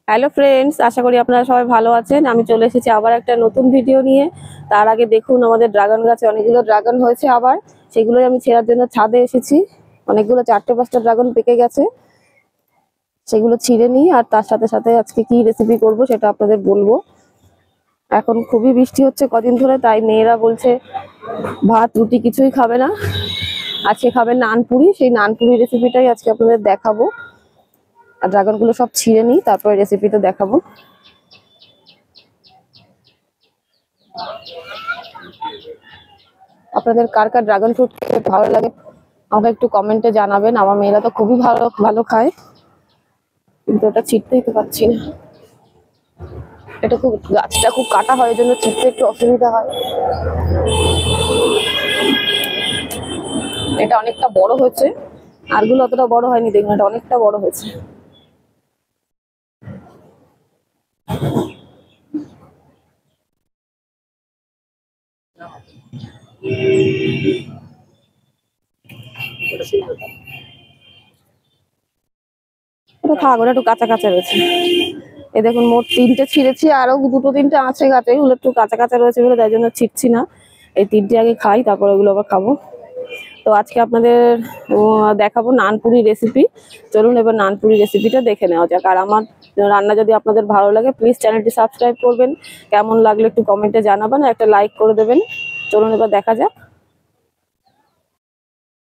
Hello friends, আশা করি আপনারা সবাই ভালো আছেন। আমি চলে এসেছি আবার একটা নতুন ভিডিও নিয়ে। তার আগে দেখুন, আমাদের ড্রাগন গাছে অনেকগুলো ড্রাগন হয়েছে আবার। সেগুলোই আমি ছেঁড়ার জন্য ছাদে এসেছি। অনেকগুলো 4টে 5টা ড্রাগন পেকে গেছে, সেগুলো ছিঁড়ে নিই। আর তার সাথে সাথে আজকে কি রেসিপি করব সেটা আপনাদের বলবো। এখন খুবই বৃষ্টি হচ্ছে কদিন ধরে, তাই মেয়েরা বলছে ভাত রুটি কিছুই খাবে না, আজকে খাবে নানপুরি। সেই নানপুরি রেসিপিটাই আজকে আপনাদের দেখাবো। আর ড্রাগনগুলো সব ছিঁড়ে নিই, তারপরে রেসিপিটা দেখাবো। আপনাদের কার কার ড্রাগন ফ্রুট খেতে ভালো লাগে আমাকে একটু কমেন্টে জানাবেন। আমার মেয়েরা তো খুবই ভালো ভালো খায়, কিন্তু ওটা ছিঁড়তেই তো পারছি না। এটা খুব গাছটা খুব কাটা হয়, এই জন্য ছিঁড়তে একটু অসুবিধা হয়। এটা অনেকটা বড় হয়েছে, আরগুলো অতটা বড় হয়নি, দেখুন এটা অনেকটা বড় হয়েছে। ওটা থাক, ওটা একটু কাঁচা কাঁচা রয়েছে। এই দেখুন, মোট 3টে ছিঁড়েছি, আরো 2-3টে আছে গাছে, ওগুলো একটু কাঁচা কাঁচা রয়েছে বলে তাই জন্য ছিঁড়ছি না। এই 3টে আগে খাই, তারপর ওগুলো আবার খাবো। তো আজকে আপনাদের দেখাবো নানপুরি রেসিপি। চলুন এবার নানপুরি রেসিপিটা দেখে নেওয়া যাক। আর আমার রান্না যদি আপনাদের ভালো লাগে, প্লিজ চ্যানেলটি সাবস্ক্রাইব করবেন। কেমন লাগলো একটু কমেন্টে জানাবেন, আর একটা লাইক করে দেবেন। চলুন এবার দেখা যাক।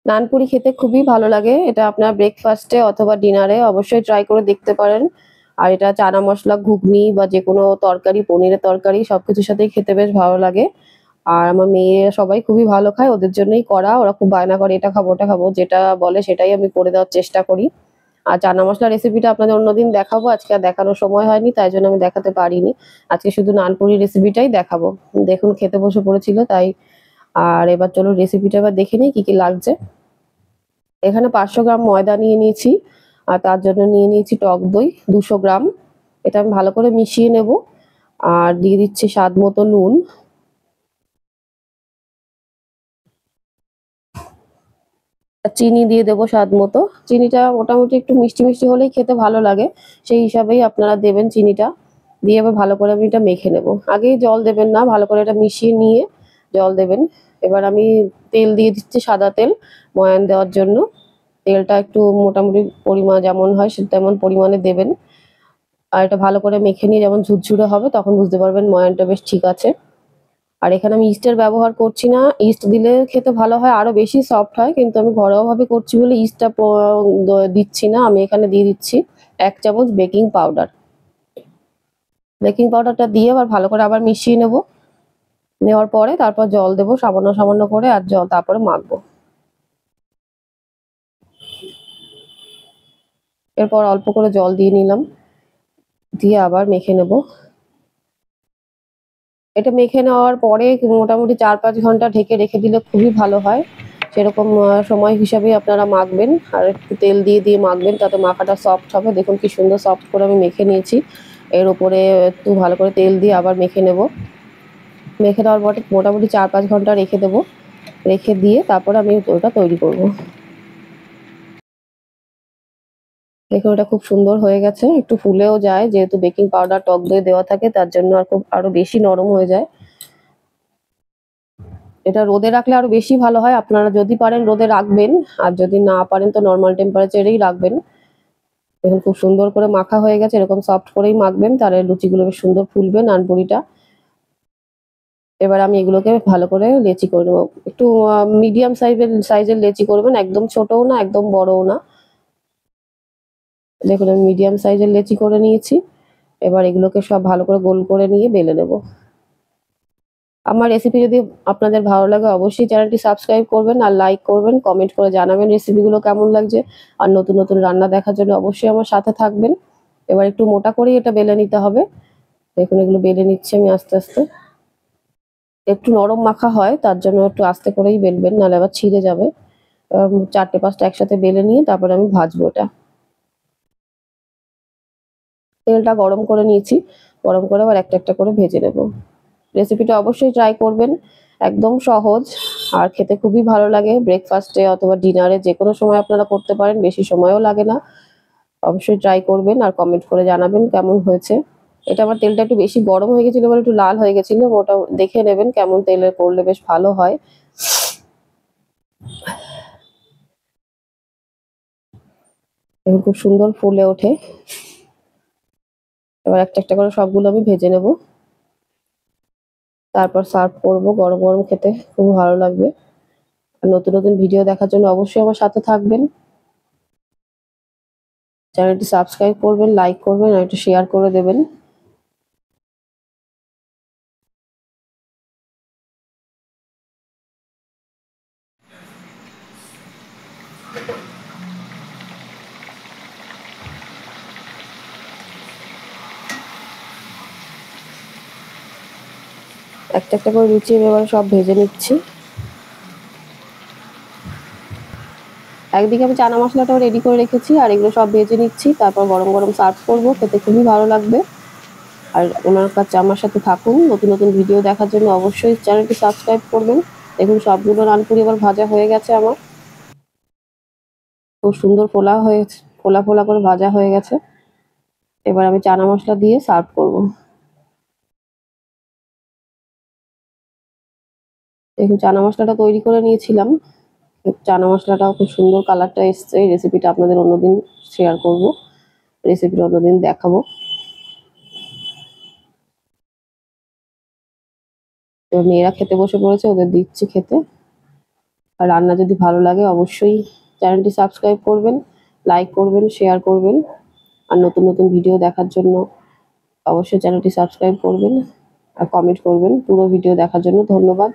নানপুরি খেতে খুবই ভালো লাগে। এটা আপনার ব্রেকফাস্টে অথবা ডিনারে অবশ্যই ট্রাই করে দেখতে পারেন। আর এটা চানা মশলা, ঘুগনি বা যে কোনো তরকারি, পনিরের তরকারি সবকিছুর সাথেই খেতে বেশ ভালো লাগে। আর আমার মেয়ে সবাই খুবই ভালো খায়, ওদের জন্যই করা। ওরা খুব বায়না করে এটা খাবো ওটা খাবো, যেটা বলে সেটাই আমি করে দেওয়ার চেষ্টা করি। আর চানা মশলা রেসিপিটা আপনাদের অন্যদিন দেখাবো, আজকে আর দেখানোর সময় হয়নি, তাই জন্য আমি দেখাতে পারিনি। আজকে শুধু নানপুরি রেসিপিটাই দেখাবো। দেখুন খেতে বসে পড়েছিল তাই। আর এবার চলো রেসিপিটা এবার দেখে নিই কি কি লাগছে। এখানে 500 গ্রাম ময়দা নিয়ে নিয়েছি, আর তার জন্য নিয়ে নিয়েছি টক দই 200 গ্রাম। এটা আমি ভালো করে মিশিয়ে নেব। আর দিয়ে দিচ্ছি স্বাদ মতো নুন। চিনি দিয়ে দেবো স্বাদ মতো। চিনিটা মোটামুটি একটু মিষ্টি মিষ্টি হলেই খেতে ভালো লাগে, সেই হিসাবেই আপনারা দেবেন চিনিটা। দিয়ে এবার ভালো করে আমি এটা মেখে নেব। আগেই জল দেবেন না, ভালো করে এটা মিশিয়ে নিয়ে জল দেবেন। এবার আমি তেল দিয়ে দিচ্ছি, সাদা তেল ময়ান দেওয়ার জন্য। তেলটা একটু মোটামুটি পরিমাণ যেমন হয় সে তেমন পরিমাণে দেবেন। আর এটা ভালো করে মেখে নিয়ে যেমন ঝুরঝুরে হবে, তখন বুঝতে পারবেন ময়ানটা বেশ ঠিক আছে। আর এখানে আমি ইস্টের ব্যবহার করছি না। ইস্ট দিলে খেতে ভালো হয়, আরো বেশি সফট হয়, কিন্তু আমি ঘরোয়া ভাবে করছি বলে ইস্টটা দিচ্ছি না। আমি এখানে দিয়ে দিচ্ছি 1 চামচ বেকিং পাউডার। বেকিং পাউডারটা দিয়ে আবার ভালো করে আবার মিশিয়ে নেব। নেওয়ার পরে তারপর জল দেবো সামান্য সামান্য করে, আর জল তারপরে মাখবো। এরপর অল্প করে জল দিয়ে নিলাম, দিয়ে আবার মেখে নেব। এটা মেখে নেওয়ার পরে মোটামুটি 4-5 ঘন্টা ঢেকে রেখে দিলে খুবই ভালো হয়। সেরকম সময় হিসাবে আপনারা মাখবেন, আর একটু তেল দিয়ে দিয়ে মাখবেন, তাতে মাখাটা সফট হবে। দেখুন কি সুন্দর সফট করে আমি মেখে নিয়েছি। এর উপরে একটু ভালো করে তেল দিয়ে আবার মেখে নেব। মেখে দেওয়ার পরে মোটামুটি 4-5 ঘন্টা রেখে দেবো। রেখে দিয়ে তারপরে আমি ওটা তৈরি করব। দেখুন এটা খুব সুন্দর হয়ে গেছে, একটু ফুলেও যায়, যেহেতু বেকিং পাউডার টক দই দেওয়া থাকে তার জন্য আর খুব আরো বেশি নরম হয়ে যায়। এটা রোদে রাখলে আরো বেশি ভালো হয়। আপনারা যদি পারেন রোদে রাখবেন, আর যদি না পারেন তো নর্মাল টেম্পারেচারেই রাখবেন। দেখুন খুব সুন্দর করে মাখা হয়ে গেছে, এরকম সফট করেই মাখবেন, তাহলে লুচিগুলো বেশ সুন্দর ফুলবে নানপুরিটা। এবার আমি এগুলোকে ভালো করে লেচি করে নেবো। একটু মিডিয়াম সাইজের লেচি করবেন, একদম ছোটও না একদম বড়ও না। দেখুন আমি মিডিয়াম সাইজের লেচি করে নিয়েছি। এবার এগুলোকে সব ভালো করে গোল করে নিয়ে বেলে নেব। আমার রেসিপি যদি আপনাদের ভালো লাগে, অবশ্যই চ্যানেলটি সাবস্ক্রাইব করবেন, আর লাইক করবেন, কমেন্ট করে জানাবেন রেসিপিগুলো কেমন লাগছে। আর নতুন নতুন রান্না দেখার জন্য অবশ্যই আমার সাথে থাকবেন। এবার একটু মোটা করেই এটা বেলে নিতে হবে। দেখুন এগুলো বেলে নিচ্ছি আমি আস্তে আস্তে। একটু নরম মাখা হয়, তার জন্য একটু আস্তে করেই বেলবেন, নাহলে আবার ছিঁড়ে যাবে। 4টে 5টা একসাথে বেলে নিয়ে তারপরে আমি ভাজবো এটা। তেলটা গরম করে নিয়েছি, গরম করে আবার একটা একটা করে ভেজে নেব। রেসিপিটা অবশ্যই ট্রাই করবেন, একদম সহজ আর খেতে খুবই ভালো লাগে। ব্রেকফাস্টে অথবা ডিনারে যে কোনো সময় আপনারা করতে পারেন, বেশি সময়ও লাগে না। অবশ্যই ট্রাই করবেন আর কমেন্ট করে জানাবেন কেমন হয়েছে। এটা আমার তেলটা একটু বেশি গরম হয়ে গেছিল বলে একটু লাল হয়ে গেছিল, ওটা দেখে নেবেন কেমন তেলে করলে বেশ ভালো হয়। এবং খুব সুন্দর ফুলে ওঠে। এবার একটা একটা করে সবগুলো আমি ভেজে নেব, তারপর সার্ভ করব। গরম গরম খেতে খুব ভালো লাগবে। আর নতুন নতুন ভিডিও দেখার জন্য অবশ্যই আমার সাথে থাকবেন। চ্যানেলটি সাবস্ক্রাইব করবেন, লাইক করবেন আর একটু শেয়ার করে দেবেন। একটা একটা করে লুচি এবারে সব ভেজে নিচ্ছি। একদিকে আমি চানা মশলাটাও রেডি করে রেখেছি আর এগুলো সব ভেজে নিচ্ছি, তারপর গরম গরম সার্ভ করব। খেতে খুবই ভালো লাগবে। আর ওনার কাছে আমার সাথে থাকুন। নতুন নতুন ভিডিও দেখার জন্য অবশ্যই চ্যানেলটি সাবস্ক্রাইব করবেন। দেখুন সবগুলো নানপুরি এবার ভাজা হয়ে গেছে আমার। খুব সুন্দর ফোলা হয়েছে, ফোলা ফোলা করে ভাজা হয়ে গেছে। এবার আমি চানা মশলা দিয়ে সার্ভ করব। দেখুন চানা মশলাটা তৈরি করে নিয়েছিলাম। চানা মশলাটাও খুব সুন্দর কালারটা এসছে। এই রেসিপিটা আপনাদের অন্যদিন শেয়ার করব, রেসিপিটা অন্যদিন দেখাবো। এবার মেয়েরা খেতে বসে পড়েছে, ওদের দিচ্ছি খেতে। আর রান্না যদি ভালো লাগে অবশ্যই চ্যানেলটি সাবস্ক্রাইব করবেন, লাইক করবেন, শেয়ার করবেন। আর নতুন নতুন ভিডিও দেখার জন্য অবশ্যই চ্যানেলটি সাবস্ক্রাইব করবেন আর কমেন্ট করবেন। পুরো ভিডিও দেখার জন্য ধন্যবাদ।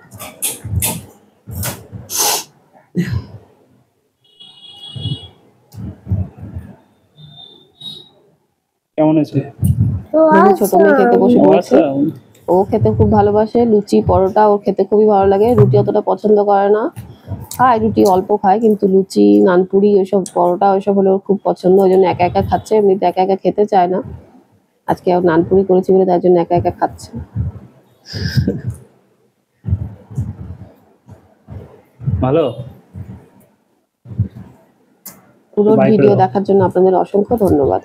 কেমন হয়েছে? ছোট মেয়ে খেতে বসে পড়েছে। ও খেতে খুব ভালোবাসে, লুচি পরোটা ওর খেতে খুবই ভালো লাগে। রুটি অতটা পছন্দ করে না, খায় রুটি অল্প খায়, কিন্তু লুচি নানপুরি ওইসব পরোটা ওইসব হলে ওর খুব পছন্দ। ওই জন্য একা একা খাচ্ছে, এমনিতে একা একা খেতে চায় না। আজকে নানপুরি করেছি বলে তার জন্য একা একা খাচ্ছে। ভালো। পুরো ভিডিও দেখার জন্য আপনাদের অসংখ্য ধন্যবাদ।